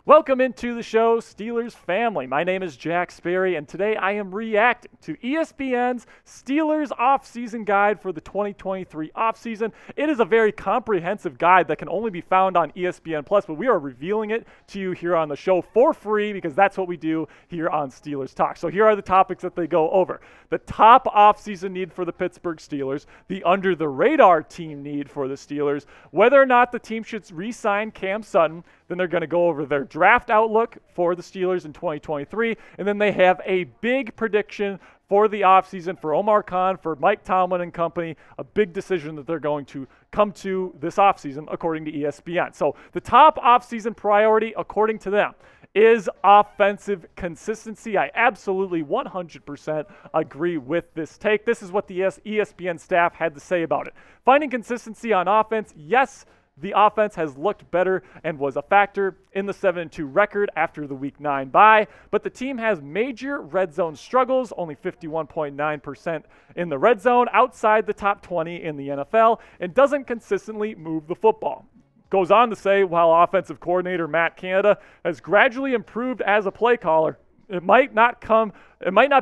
Welcome into the show, Steelers family. My name is Jack Sperry, and today I am reacting to ESPN's Steelers Offseason Guide for the 2023 offseason. It is a very comprehensive guide that can only be found on ESPN+, but we are revealing it to you here on the show for free because that's what we do here on Steelers Talk. So here are the topics that they go over. The top offseason need for the Pittsburgh Steelers, the under-the-radar team need for the Steelers, whether or not the team should re-sign Cam Sutton. Then they're going to go over their draft outlook for the Steelers in 2023. And then they have a big prediction for the offseason for Omar, for Mike Tomlin and company, a big decision that they're going to come to this offseason, according to ESPN. So the top offseason priority, according to them, is offensive consistency. I absolutely 100% agree with this take. This is what the ESPN staff had to say about it. Finding consistency on offense, yes, the offense has looked better and was a factor in the 7-2 record after the Week 9 bye, but the team has major red zone struggles, only 51.9% in the red zone, outside the top 20 in the NFL, and doesn't consistently move the football. Goes on to say, while offensive coordinator Matt Canada has gradually improved as a play caller, it might not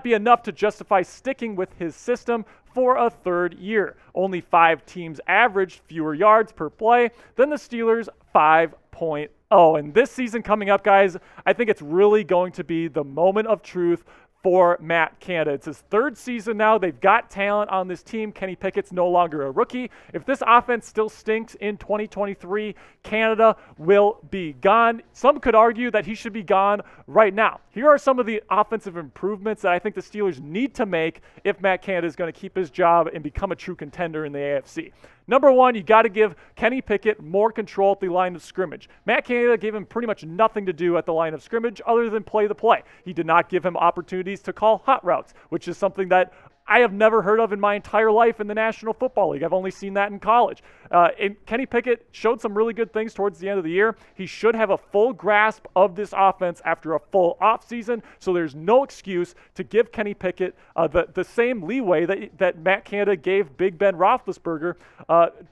be enough to justify sticking with his system for a third year. Only 5 teams averaged fewer yards per play than the Steelers' 5.0. And this season coming up, guys, I think it's really going to be the moment of truth for Matt Canada. It's his third season now. They've got talent on this team. Kenny Pickett's no longer a rookie. If this offense still stinks in 2023, Canada will be gone. Some could argue that he should be gone right now. Here are some of the offensive improvements that I think the Steelers need to make if Matt Canada is going to keep his job and become a true contender in the AFC. Number one, you got to give Kenny Pickett more control at the line of scrimmage. Matt Canada gave him pretty much nothing to do at the line of scrimmage other than play the play. He did not give him opportunities to call hot routes, which is something that I have never heard of in my entire life in the National Football League. I've only seen that in college. And Kenny Pickett showed some really good things towards the end of the year. He should have a full grasp of this offense after a full offseason, so there's no excuse to give Kenny Pickett the same leeway that Matt Canada gave Big Ben Roethlisberger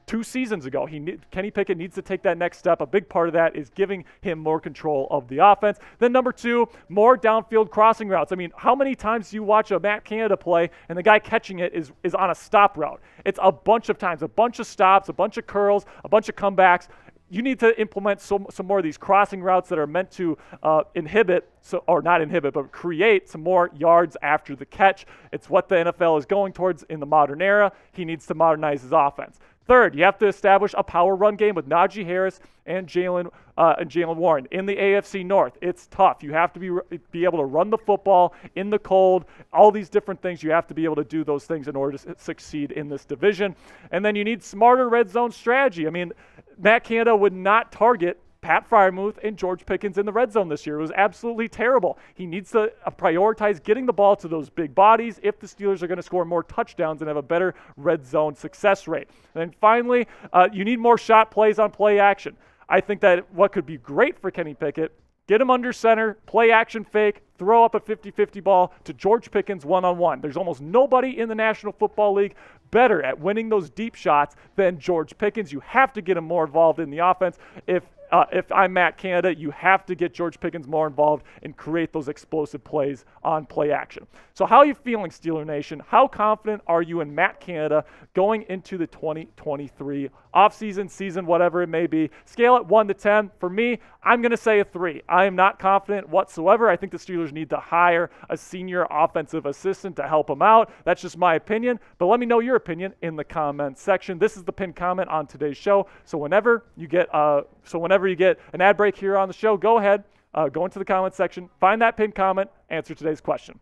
2 seasons ago. Kenny Pickett needs to take that next step. A big part of that is giving him more control of the offense. Then number 2, more downfield crossing routes. I mean, how many times do you watch a Matt Canada play and the guy catching it is on a stop route? It's a bunch of times, a bunch of stops, a bunch of curls, a bunch of comebacks. You need to implement some more of these crossing routes that are meant to create some more yards after the catch. It's what the NFL is going towards in the modern era. He needs to modernize his offense. Third, you have to establish a power run game with Najee Harris and Jalen Warren. In the AFC North, it's tough. You have to be able to run the football in the cold, all these different things. You have to be able to do those things in order to succeed in this division. And then you need smarter red zone strategy. I mean, Matt Canada would not target Pat Freiermuth and George Pickens in the red zone this year. It was absolutely terrible. He needs to prioritize getting the ball to those big bodies if the Steelers are going to score more touchdowns and have a better red zone success rate. And then finally, you need more shot plays on play action. I think that what could be great for Kenny Pickett, get him under center, play action fake, throw up a 50-50 ball to George Pickens one-on-one. There's almost nobody in the National Football League better at winning those deep shots than George Pickens. You have to get him more involved in the offense. If I'm Matt Canada, you have to get George Pickens more involved and create those explosive plays on play action. So how are you feeling, Steeler Nation? How confident are you in Matt Canada going into the 2023 offseason, season, whatever it may be? Scale it 1 to 10. For me, I'm going to say a 3. I am not confident whatsoever. I think the Steelers need to hire a senior offensive assistant to help them out. That's just my opinion. But let me know your opinion in the comments section. This is the pinned comment on today's show. So whenever you get an ad break here on the show, go ahead, go into the comment section, find that pinned comment, answer today's question.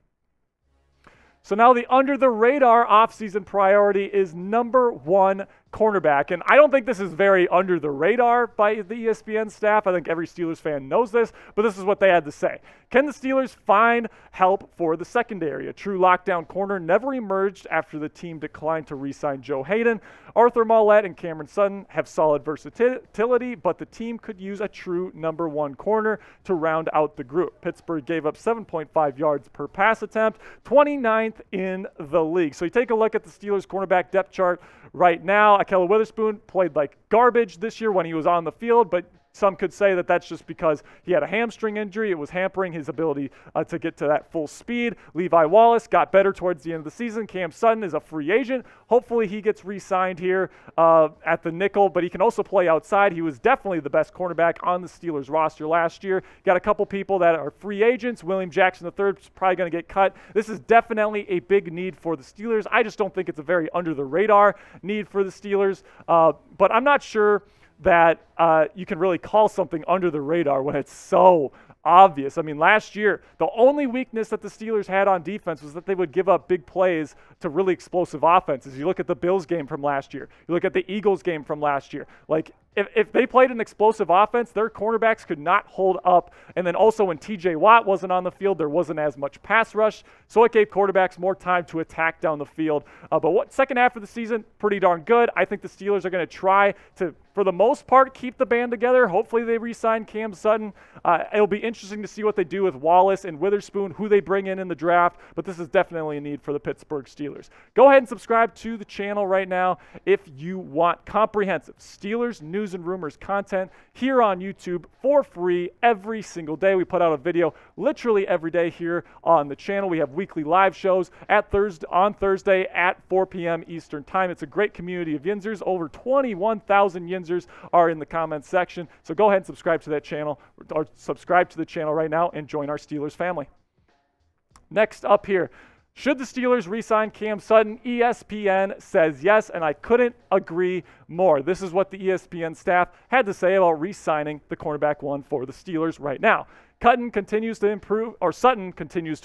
So now the under-the-radar offseason priority is number 1, cornerback. And I don't think this is very under the radar by the ESPN staff. I think every Steelers fan knows this, but this is what they had to say. Can the Steelers find help for the secondary? A true lockdown corner never emerged after the team declined to re-sign Joe Hayden. Arthur Maulet and Cam Sutton have solid versatility, but the team could use a true number 1 corner to round out the group. Pittsburgh gave up 7.5 yards per pass attempt, 29th in the league. So you take a look at the Steelers cornerback depth chart right now. Akella Witherspoon played like garbage this year when he was on the field, but some could say that that's just because he had a hamstring injury. It was hampering his ability to get to that full speed. Levi Wallace got better towards the end of the season. Cam Sutton is a free agent. Hopefully he gets re-signed here at the nickel, but he can also play outside. He was definitely the best cornerback on the Steelers roster last year. Got a couple people that are free agents. William Jackson III is probably going to get cut. This is definitely a big need for the Steelers. I just don't think it's a very under-the-radar need for the Steelers, but I'm not sure that you can really call something under the radar when it's so obvious. I mean, last year, the only weakness that the Steelers had on defense was that they would give up big plays to really explosive offenses. You look at the Bills game from last year. You look at the Eagles game from last year. Like, if they played an explosive offense, their cornerbacks could not hold up. And then also when T.J. Watt wasn't on the field, there wasn't as much pass rush, so it gave quarterbacks more time to attack down the field. But second half of the season, pretty darn good. I think the Steelers are going to try to, for the most part, keep the band together. Hopefully they re-sign Cam Sutton. It'll be interesting to see what they do with Wallace and Witherspoon, who they bring in the draft, but this is definitely a need for the Pittsburgh Steelers. Go ahead and subscribe to the channel right now if you want comprehensive Steelers news and rumors content here on YouTube for free every single day. We put out a video literally every day here on the channel. We have weekly live shows on Thursday at 4 p.m. Eastern Time. It's a great community of Yinzers. Over 21,000 Yinzers are in the comments section. So go ahead and subscribe to that channel, or subscribe to the channel right now and join our Steelers family. Next up here, should the Steelers re-sign Cam Sutton? ESPN says yes, and I couldn't agree more. This is what the ESPN staff had to say about re-signing the cornerback one for the Steelers right now. Sutton continues to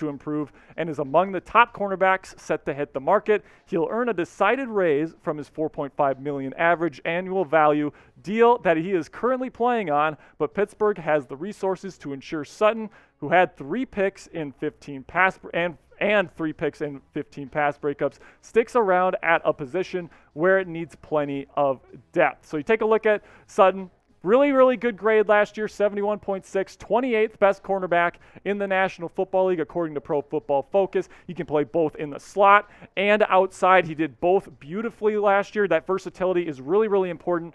improve and is among the top cornerbacks set to hit the market. He'll earn a decided raise from his $4.5 million average annual value deal that he is currently playing on, but Pittsburgh has the resources to ensure Sutton, who had 3 picks in 15 pass breakups, sticks around at a position where it needs plenty of depth. So you take a look at Sutton. Really, really good grade last year, 71.6, 28th best cornerback in the National Football League, according to Pro Football Focus. He can play both in the slot and outside. He did both beautifully last year. That versatility is really, really important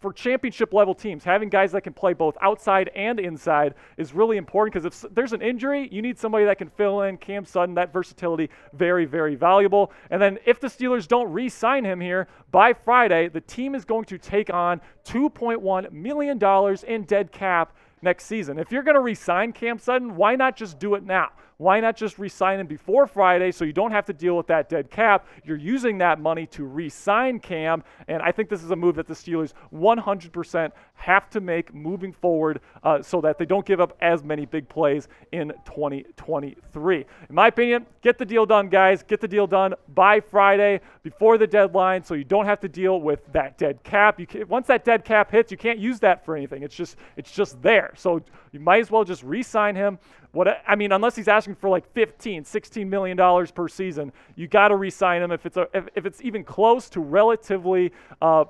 for championship-level teams. Having guys that can play both outside and inside is really important, because if there's an injury, you need somebody that can fill in. Cam Sutton, that versatility, very, very valuable. And then if the Steelers don't re-sign him here by Friday, the team is going to take on $2.1 million in dead cap next season. If you're going to re-sign Cam Sutton, why not just do it now? Why not just re-sign him before Friday so you don't have to deal with that dead cap? You're using that money to re-sign Cam, and I think this is a move that the Steelers 100% have to make moving forward so that they don't give up as many big plays in 2023. In my opinion, get the deal done, guys. Get the deal done by Friday before the deadline so you don't have to deal with that dead cap. Once that dead cap hits, you can't use that for anything. It's just there. So you might as well just re-sign him. Unless he's asking for like $16 million per season, you got to re-sign him. If it's even close to relatively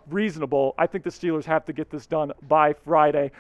reasonable, I think the Steelers have to get this done by Friday.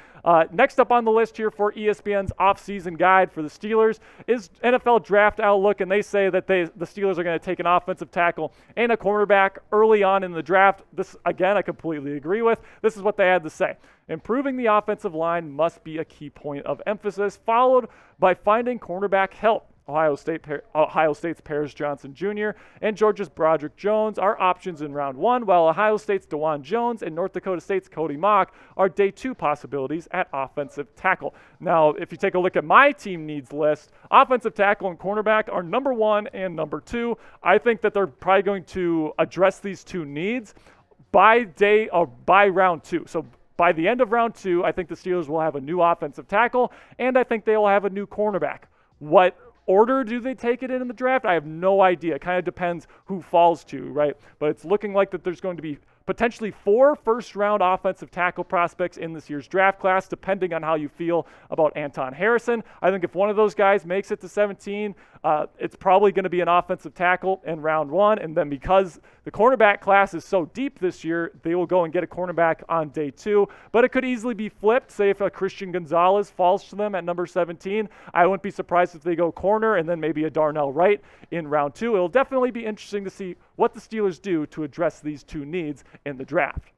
Next up on the list here for ESPN's offseason guide for the Steelers is NFL Draft Outlook, and they say that the Steelers are going to take an offensive tackle and a cornerback early on in the draft. This, again, I completely agree with. This is what they had to say. Improving the offensive line must be a key point of emphasis, followed by finding cornerback help. Ohio State's Paris Johnson Jr. and Georgia's Broderick Jones are options in round 1, while Ohio State's DeJuan Jones and North Dakota State's Cody Mock are day 2 possibilities at offensive tackle. Now, if you take a look at my team needs list, offensive tackle and cornerback are number 1 and number 2. I think that they're probably going to address these 2 needs by round 2. So by the end of round 2, I think the Steelers will have a new offensive tackle, and I think they will have a new cornerback. What order do they take it in the draft? I have no idea. It kind of depends who falls to, right? But it's looking like that there's going to be potentially 4 first-round offensive tackle prospects in this year's draft class, depending on how you feel about Anton Harrison. I think if one of those guys makes it to 17, it's probably going to be an offensive tackle in round 1. And then because the cornerback class is so deep this year, they will go and get a cornerback on day 2. But it could easily be flipped. Say if a Christian Gonzalez falls to them at number 17, I wouldn't be surprised if they go corner and then maybe a Darnell Wright in round 2. It'll definitely be interesting to see what the Steelers do to address these 2 needs in the draft.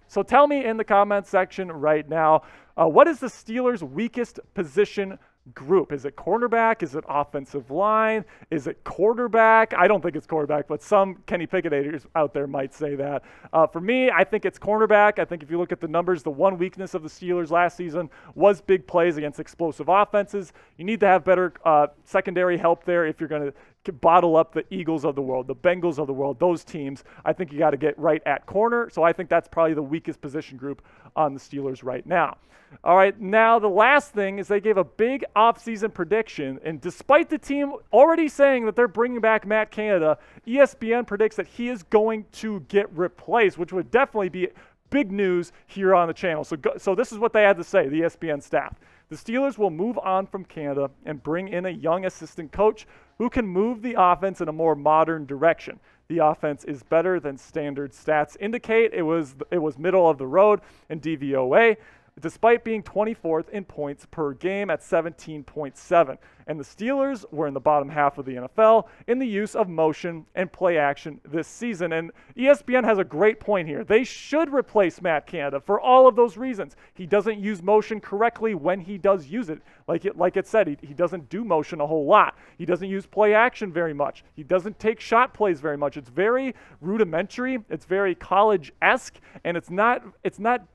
So tell me in the comments section right now, what is the Steelers' weakest position group? Is it cornerback? Is it offensive line? Is it quarterback? I don't think it's quarterback, but some Kenny Pickett haters out there might say that. For me, I think it's cornerback. I think if you look at the numbers, the one weakness of the Steelers last season was big plays against explosive offenses. You need to have better secondary help there if you're going to bottle up the Eagles of the world, the Bengals of the world, those teams. I think you got to get right at corner. So I think that's probably the weakest position group on the Steelers right now. All right, now the last thing is they gave a big offseason prediction, and despite the team already saying that they're bringing back Matt Canada, ESPN predicts that he is going to get replaced, which would definitely be big news here on the channel. So this is what they had to say, the ESPN staff. The Steelers will move on from Canada and bring in a young assistant coach who can move the offense in a more modern direction. The offense is better than standard stats indicate. It was middle of the road in DVOA, despite being 24th in points per game at 17.7. And the Steelers were in the bottom half of the NFL in the use of motion and play action this season. And ESPN has a great point here. They should replace Matt Canada for all of those reasons. He doesn't use motion correctly when he does use it. Like it said, he doesn't do motion a whole lot. He doesn't use play action very much. He doesn't take shot plays very much. It's very rudimentary. It's very college-esque, and it's not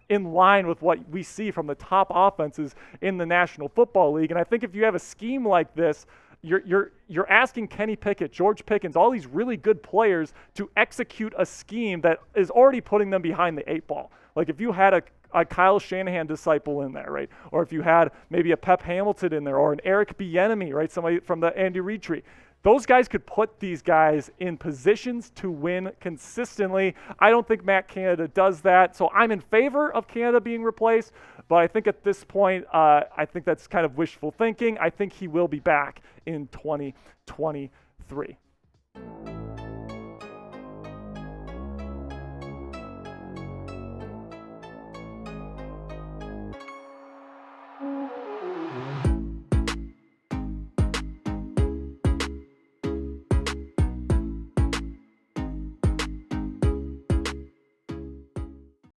in line with what we see from the top offenses in the National Football League. And I think if you have a scheme like this, you're asking Kenny Pickett, George Pickens, all these really good players to execute a scheme that is already putting them behind the 8 ball. Like if you had a Kyle Shanahan disciple in there, right? Or if you had maybe a Pep Hamilton in there or an Eric Bieniemy, right? Somebody from the Andy Reid tree. Those guys could put these guys in positions to win consistently. I don't think Matt Canada does that, so I'm in favor of Canada being replaced, but I think at this point, I think that's kind of wishful thinking. I think he will be back in 2023.